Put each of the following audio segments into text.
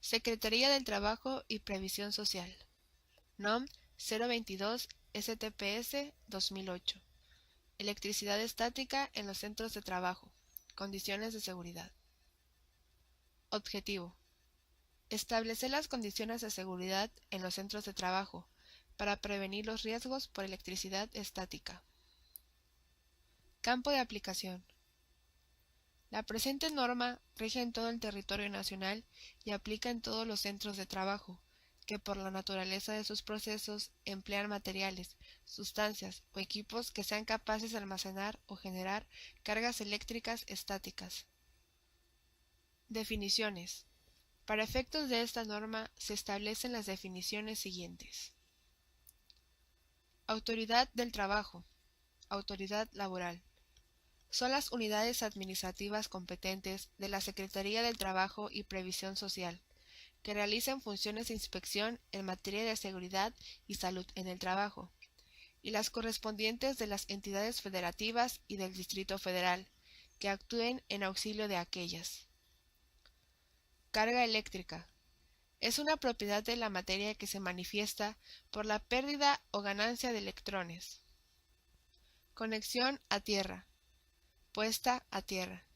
Secretaría del Trabajo y Previsión Social. NOM 022 STPS 2008. Electricidad estática en los centros de trabajo. Condiciones de seguridad. Objetivo: establecer las condiciones de seguridad en los centros de trabajo para prevenir los riesgos por electricidad estática. Campo de aplicación. La presente norma rige en todo el territorio nacional y aplica en todos los centros de trabajo, que por la naturaleza de sus procesos emplean materiales, sustancias o equipos que sean capaces de almacenar o generar cargas eléctricas estáticas. Definiciones. Para efectos de esta norma se establecen las definiciones siguientes. Autoridad del trabajo. Autoridad laboral. Son las unidades administrativas competentes de la Secretaría del Trabajo y Previsión Social, que realizan funciones de inspección en materia de seguridad y salud en el trabajo, y las correspondientes de las entidades federativas y del Distrito Federal, que actúen en auxilio de aquellas. Carga eléctrica. Es una propiedad de la materia que se manifiesta por la pérdida o ganancia de electrones. Conexión a tierra. Puesta a tierra.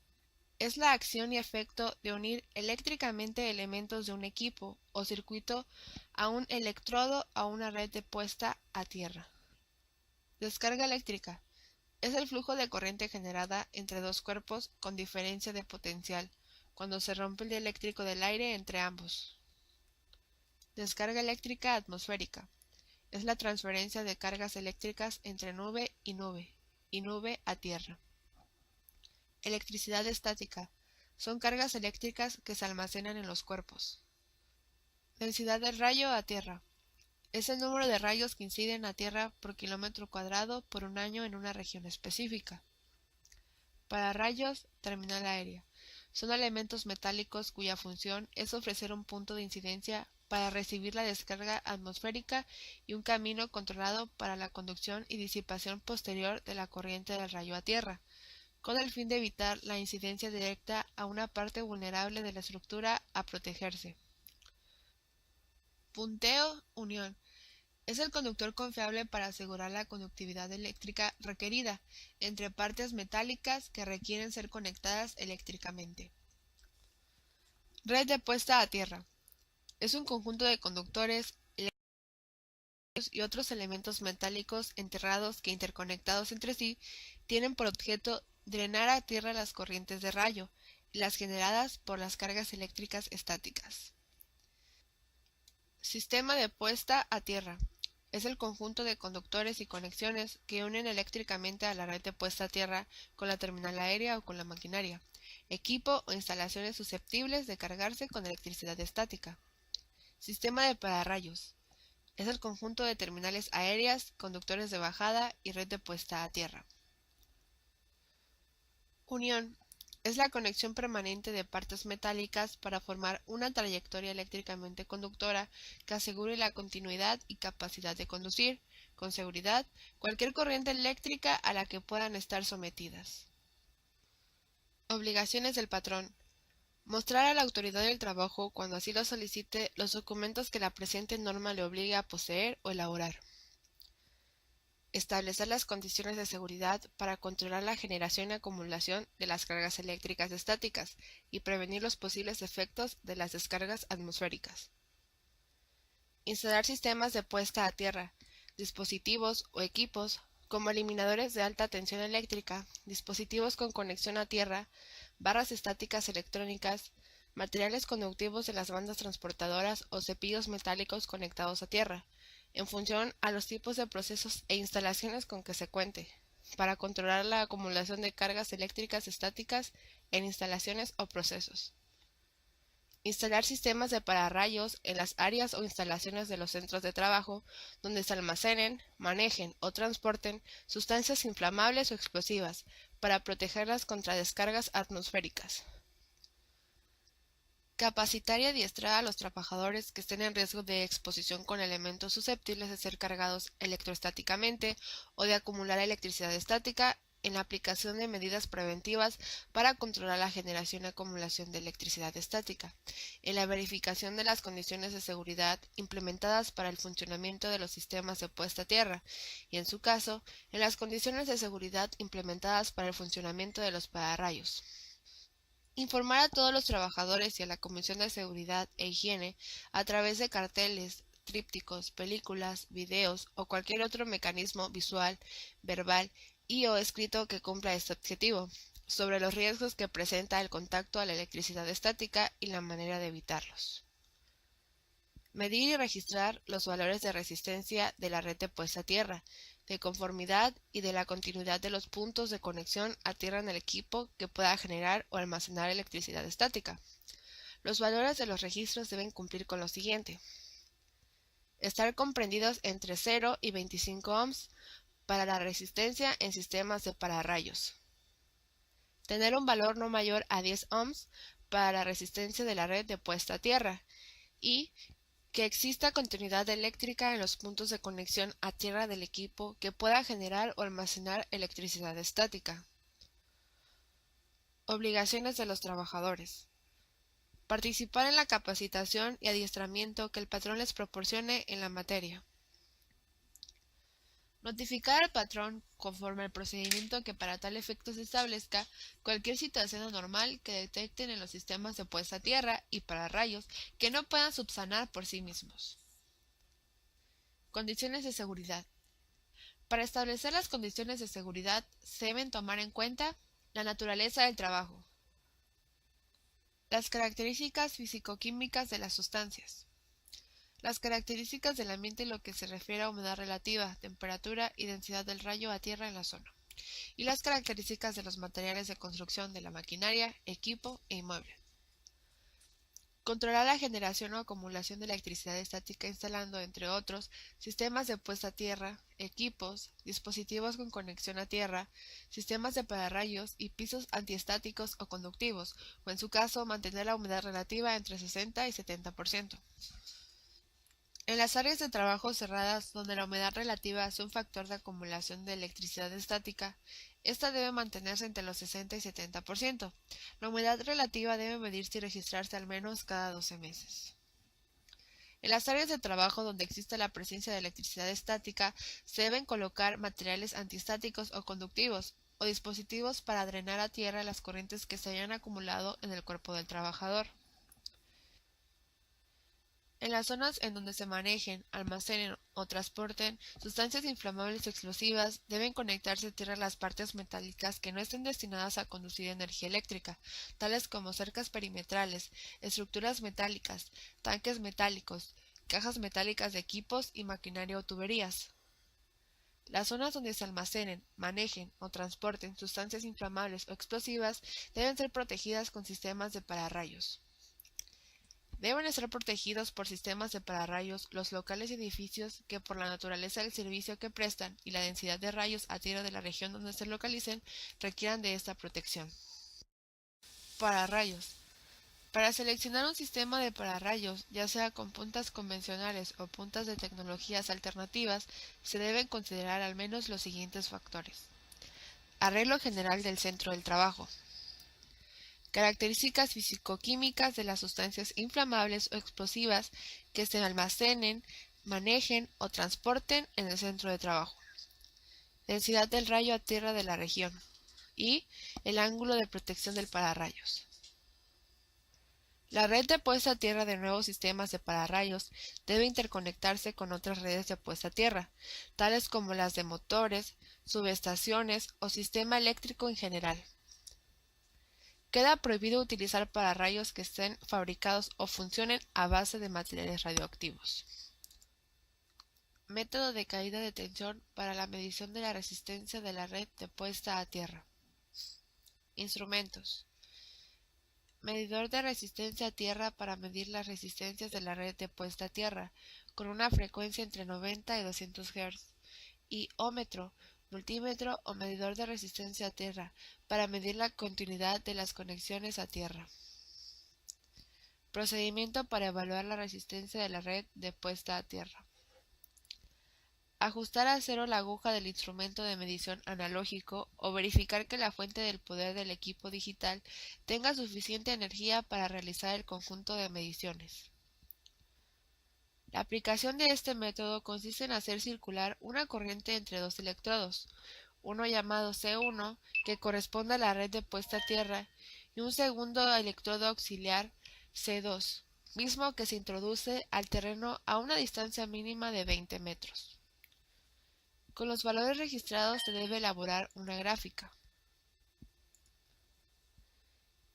Es la acción y efecto de unir eléctricamente elementos de un equipo o circuito a un electrodo a una red de puesta a tierra. Descarga eléctrica. Es el flujo de corriente generada entre dos cuerpos con diferencia de potencial, cuando se rompe el dieléctrico del aire entre ambos. Descarga eléctrica atmosférica. Es la transferencia de cargas eléctricas entre nube y nube a tierra. Electricidad estática. Son cargas eléctricas que se almacenan en los cuerpos. Densidad del rayo a tierra. Es el número de rayos que inciden a tierra por kilómetro cuadrado por un año en una región específica. Pararrayos, terminal aérea. Son elementos metálicos cuya función es ofrecer un punto de incidencia para recibir la descarga atmosférica y un camino controlado para la conducción y disipación posterior de la corriente del rayo a tierra, con el fin de evitar la incidencia directa a una parte vulnerable de la estructura a protegerse. Punteo, unión. Es el conductor confiable para asegurar la conductividad eléctrica requerida entre partes metálicas que requieren ser conectadas eléctricamente. Red de puesta a tierra. Es un conjunto de conductores eléctricos y otros elementos metálicos enterrados que, interconectados entre sí, tienen por objeto drenar a tierra las corrientes de rayo y las generadas por las cargas eléctricas estáticas. Sistema de puesta a tierra. Es el conjunto de conductores y conexiones que unen eléctricamente a la red de puesta a tierra con la terminal aérea o con la maquinaria, equipo o instalaciones susceptibles de cargarse con electricidad estática. Sistema de pararrayos. Es el conjunto de terminales aéreas, conductores de bajada y red de puesta a tierra. Unión. Es la conexión permanente de partes metálicas para formar una trayectoria eléctricamente conductora que asegure la continuidad y capacidad de conducir, con seguridad, cualquier corriente eléctrica a la que puedan estar sometidas. Obligaciones del patrón. Mostrar a la autoridad del trabajo, cuando así lo solicite, los documentos que la presente norma le obligue a poseer o elaborar. Establecer las condiciones de seguridad para controlar la generación y acumulación de las cargas eléctricas estáticas y prevenir los posibles efectos de las descargas atmosféricas. Instalar sistemas de puesta a tierra, dispositivos o equipos como eliminadores de alta tensión eléctrica, dispositivos con conexión a tierra, barras estáticas electrónicas, materiales conductivos de las bandas transportadoras o cepillos metálicos conectados a tierra, en función a los tipos de procesos e instalaciones con que se cuente, para controlar la acumulación de cargas eléctricas estáticas en instalaciones o procesos. Instalar sistemas de pararrayos en las áreas o instalaciones de los centros de trabajo donde se almacenen, manejen o transporten sustancias inflamables o explosivas para protegerlas contra descargas atmosféricas. Capacitar y adiestrar a los trabajadores que estén en riesgo de exposición con elementos susceptibles de ser cargados electroestáticamente o de acumular electricidad estática en la aplicación de medidas preventivas para controlar la generación y acumulación de electricidad estática, en la verificación de las condiciones de seguridad implementadas para el funcionamiento de los sistemas de puesta a tierra y, en su caso, en las condiciones de seguridad implementadas para el funcionamiento de los pararrayos. Informar a todos los trabajadores y a la Comisión de Seguridad e Higiene a través de carteles, trípticos, películas, videos o cualquier otro mecanismo visual, verbal y o escrito que cumpla este objetivo, sobre los riesgos que presenta el contacto a la electricidad estática y la manera de evitarlos. Medir y registrar los valores de resistencia de la red de puesta a tierra, de conformidad y de la continuidad de los puntos de conexión a tierra en el equipo que pueda generar o almacenar electricidad estática. Los valores de los registros deben cumplir con lo siguiente: estar comprendidos entre 0 y 25 ohms para la resistencia en sistemas de pararrayos. Tener un valor no mayor a 10 ohms para la resistencia de la red de puesta a tierra y que exista continuidad eléctrica en los puntos de conexión a tierra del equipo que pueda generar o almacenar electricidad estática. Obligaciones de los trabajadores. Participar en la capacitación y adiestramiento que el patrón les proporcione en la materia. Notificar al patrón, conforme al procedimiento que para tal efecto se establezca, cualquier situación anormal que detecten en los sistemas de puesta a tierra y pararrayos que no puedan subsanar por sí mismos. Condiciones de seguridad. Para establecer las condiciones de seguridad se deben tomar en cuenta la naturaleza del trabajo, las características físico-químicas de las sustancias, las características del ambiente en lo que se refiere a humedad relativa, temperatura y densidad del rayo a tierra en la zona, y las características de los materiales de construcción de la maquinaria, equipo e inmueble. Controlar la generación o acumulación de electricidad estática instalando, entre otros, sistemas de puesta a tierra, equipos, dispositivos con conexión a tierra, sistemas de pararrayos y pisos antiestáticos o conductivos, o en su caso mantener la humedad relativa entre 60 y 70%. En las áreas de trabajo cerradas donde la humedad relativa es un factor de acumulación de electricidad estática, esta debe mantenerse entre los 60 y 70%. La humedad relativa debe medirse y registrarse al menos cada 12 meses. En las áreas de trabajo donde existe la presencia de electricidad estática, se deben colocar materiales antiestáticos o conductivos, o dispositivos para drenar a tierra las corrientes que se hayan acumulado en el cuerpo del trabajador. En las zonas en donde se manejen, almacenen o transporten sustancias inflamables o explosivas, deben conectarse a tierra las partes metálicas que no estén destinadas a conducir energía eléctrica, tales como cercas perimetrales, estructuras metálicas, tanques metálicos, cajas metálicas de equipos y maquinaria o tuberías. Las zonas donde se almacenen, manejen o transporten sustancias inflamables o explosivas deben ser protegidas con sistemas de pararrayos. Deben estar protegidos por sistemas de pararrayos los locales y edificios que, por la naturaleza del servicio que prestan y la densidad de rayos a tierra de la región donde se localicen, requieran de esta protección. Pararrayos. Para seleccionar un sistema de pararrayos, ya sea con puntas convencionales o puntas de tecnologías alternativas, se deben considerar al menos los siguientes factores. Arreglo general del centro del trabajo. Características físico-químicas de las sustancias inflamables o explosivas que se almacenen, manejen o transporten en el centro de trabajo. Densidad del rayo a tierra de la región y el ángulo de protección del pararrayos. La red de puesta a tierra de nuevos sistemas de pararrayos debe interconectarse con otras redes de puesta a tierra, tales como las de motores, subestaciones o sistema eléctrico en general. Queda prohibido utilizar pararrayos que estén fabricados o funcionen a base de materiales radioactivos. Método de caída de tensión para la medición de la resistencia de la red de puesta a tierra. Instrumentos. Medidor de resistencia a tierra para medir las resistencias de la red de puesta a tierra, con una frecuencia entre 90 y 200 Hz. Y ómetro, multímetro o medidor de resistencia a tierra, para medir la continuidad de las conexiones a tierra. Procedimiento para evaluar la resistencia de la red de puesta a tierra. Ajustar a cero la aguja del instrumento de medición analógico o verificar que la fuente del poder del equipo digital tenga suficiente energía para realizar el conjunto de mediciones. La aplicación de este método consiste en hacer circular una corriente entre dos electrodos, uno llamado C1, que corresponde a la red de puesta a tierra, y un segundo electrodo auxiliar C2, mismo que se introduce al terreno a una distancia mínima de 20 metros. Con los valores registrados se debe elaborar una gráfica.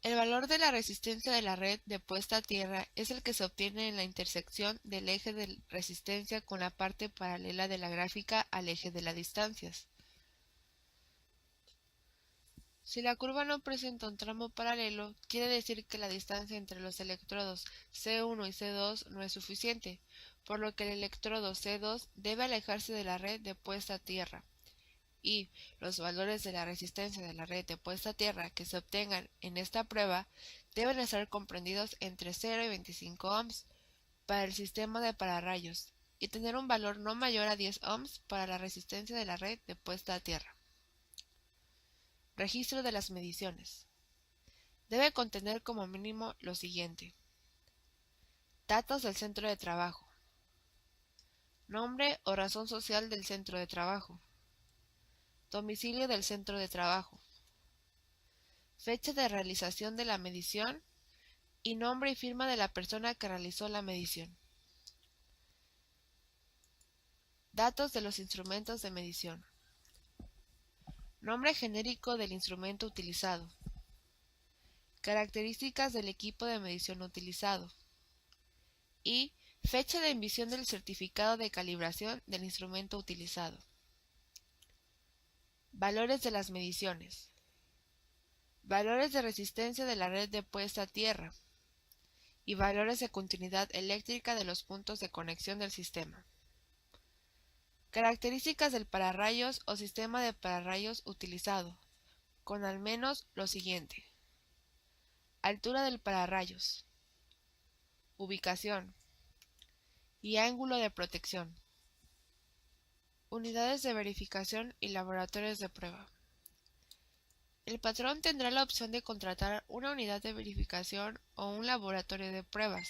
El valor de la resistencia de la red de puesta a tierra es el que se obtiene en la intersección del eje de resistencia con la parte paralela de la gráfica al eje de las distancias. Si la curva no presenta un tramo paralelo, quiere decir que la distancia entre los electrodos C1 y C2 no es suficiente, por lo que el electrodo C2 debe alejarse de la red de puesta a tierra, y los valores de la resistencia de la red de puesta a tierra que se obtengan en esta prueba deben estar comprendidos entre 0 y 25 ohms para el sistema de pararrayos y tener un valor no mayor a 10 ohms para la resistencia de la red de puesta a tierra. Registro de las mediciones. Debe contener como mínimo lo siguiente: datos del centro de trabajo, nombre o razón social del centro de trabajo, domicilio del centro de trabajo, fecha de realización de la medición y nombre y firma de la persona que realizó la medición. Datos de los instrumentos de medición. Nombre genérico del instrumento utilizado. Características del equipo de medición utilizado. Y fecha de emisión del certificado de calibración del instrumento utilizado. Valores de las mediciones. Valores de resistencia de la red de puesta a tierra. Y valores de continuidad eléctrica de los puntos de conexión del sistema. Características del pararrayos o sistema de pararrayos utilizado, con al menos lo siguiente: altura del pararrayos, ubicación y ángulo de protección. Unidades de verificación y laboratorios de prueba. El patrón tendrá la opción de contratar una unidad de verificación o un laboratorio de pruebas,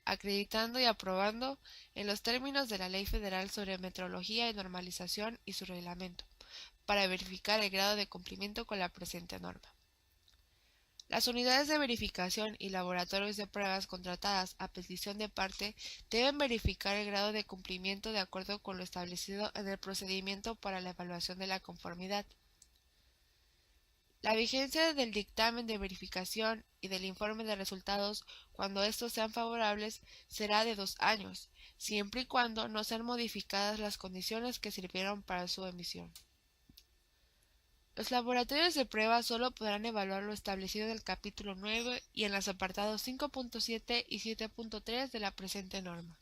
acreditando y aprobando en los términos de la Ley Federal sobre Metrología y Normalización y su reglamento, para verificar el grado de cumplimiento con la presente norma. Las unidades de verificación y laboratorios de pruebas contratadas a petición de parte deben verificar el grado de cumplimiento de acuerdo con lo establecido en el procedimiento para la evaluación de la conformidad. La vigencia del dictamen de verificación y del informe de resultados, cuando estos sean favorables, será de 2 años, siempre y cuando no sean modificadas las condiciones que sirvieron para su emisión. Los laboratorios de prueba solo podrán evaluar lo establecido en el capítulo 9 y en los apartados 5.7 y 7.3 de la presente norma.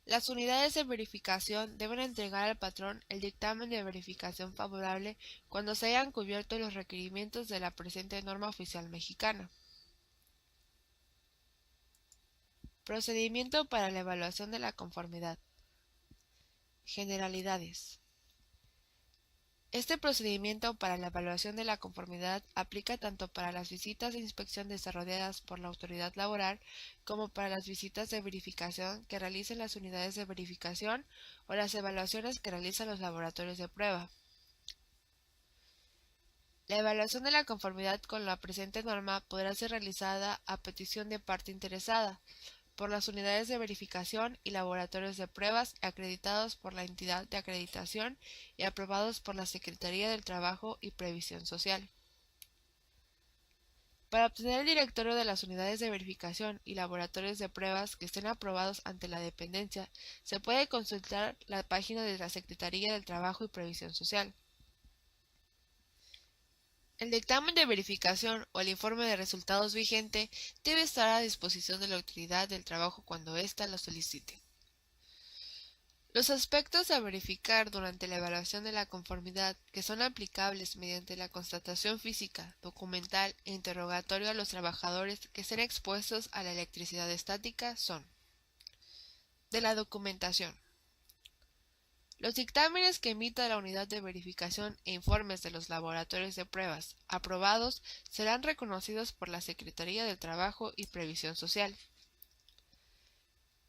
Las unidades de verificación deben entregar al patrón el dictamen de verificación favorable cuando se hayan cubierto los requerimientos de la presente norma oficial mexicana. Procedimiento para la evaluación de la conformidad. Generalidades. Este procedimiento para la evaluación de la conformidad aplica tanto para las visitas de inspección desarrolladas por la autoridad laboral como para las visitas de verificación que realicen las unidades de verificación o las evaluaciones que realizan los laboratorios de prueba. La evaluación de la conformidad con la presente norma podrá ser realizada a petición de parte interesada, por las unidades de verificación y laboratorios de pruebas acreditados por la entidad de acreditación y aprobados por la Secretaría del Trabajo y Previsión Social. Para obtener el directorio de las unidades de verificación y laboratorios de pruebas que estén aprobados ante la dependencia, se puede consultar la página de la Secretaría del Trabajo y Previsión Social. El dictamen de verificación o el informe de resultados vigente debe estar a disposición de la autoridad del trabajo cuando ésta lo solicite. Los aspectos a verificar durante la evaluación de la conformidad que son aplicables mediante la constatación física, documental e interrogatorio a los trabajadores que estén expuestos a la electricidad estática son: de la documentación. Los dictámenes que emita la unidad de verificación e informes de los laboratorios de pruebas aprobados serán reconocidos por la Secretaría del Trabajo y Previsión Social.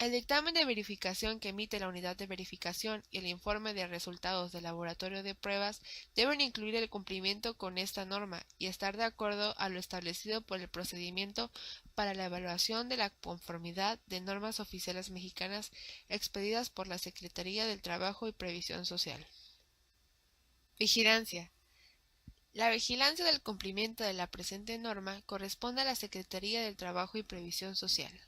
El dictamen de verificación que emite la unidad de verificación y el informe de resultados del laboratorio de pruebas deben incluir el cumplimiento con esta norma y estar de acuerdo a lo establecido por el procedimiento para la evaluación de la conformidad de normas oficiales mexicanas expedidas por la Secretaría del Trabajo y Previsión Social. Vigilancia. La vigilancia del cumplimiento de la presente norma corresponde a la Secretaría del Trabajo y Previsión Social.